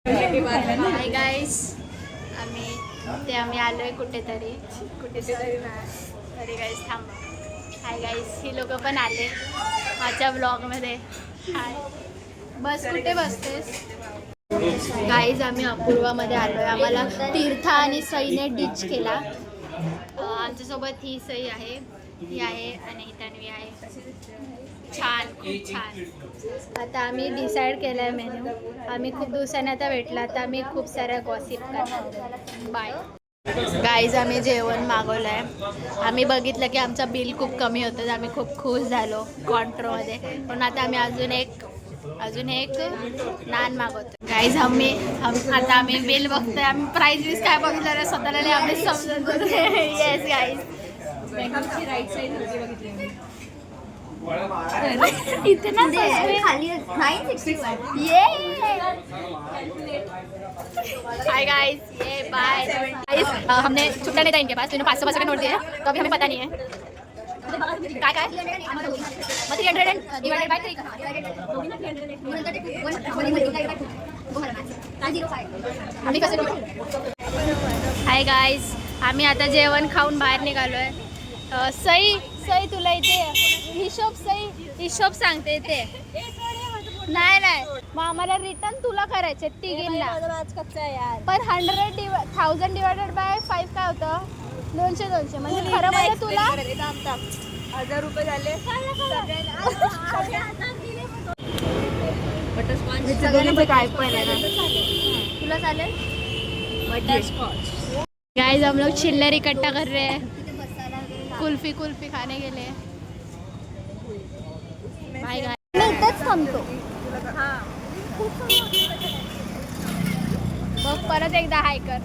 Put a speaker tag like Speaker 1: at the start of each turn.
Speaker 1: Hi guys, आम्ही आलोय कुठेतरी गाईस थांबा. हाय गाईस, ही लोक पण आले माझ्या ब्लॉगमध्ये. हाय, बस कुठे बसतेस गाईज? आम्ही अपूर्वामध्ये आलोय. आम्हाला तीर्था आणि सईने डिच केला. आमच्यासोबत ही सई आहे, ही आहे आणि ही तन्वी आहे. छान, खूप छान. आता आम्ही डिसाईड केलं आहे मेन्यू. आम्ही खूप दिवसांनी आता भेटला, आता आम्ही खूप साऱ्या गॉसिप करणार. Bye guys. आम्ही जेवण मागवलं आहे. आम्ही बघितलं की आमचं बिल खूप कमी होतं, तर आम्ही खूप खुश झालो कॉन्ट्रोमध्ये. पण आता आम्ही अजून एक नान मागवतो गाईज. आता आम्ही बिल बघतोय. आम्ही प्राईस वीस काय बघितलं रे स्वतःला, आम्ही समजत. येस गाईज, राईट साईड बघितली इतना खाली ये. हाय गाइस, ये बाय गाइस. हमने छुट्टा नहीं था इनके पास, तो इन्होंने 500 का नोट दिया, तो अभी हमें पता नहीं है काय मग 300 डिवाइडेड बाय 3. आम्ही कसं. हाय गाइस, आम्ही आता जेवण खाऊन बाहेर निघालोय. सई तुला इथे हिशोब सांगते इथे. नाही मग आम्हाला रिटर्न तुला करायचे तिघींना. पण 1000 डिवायडेड बाय 5 काय होतं? 200 म्हणजे खरं म्हणजे तुला 1000 रुपये झाले. काय पण आहे ना, तुला चालेल. गाइस, हम लोग चिल्लर इकट्ठा कर रहे हैं. कुल्फी खाने के लिए. बाय गाइस, मी इथेच थांबतो. बघ, परत एकदा हाय कर.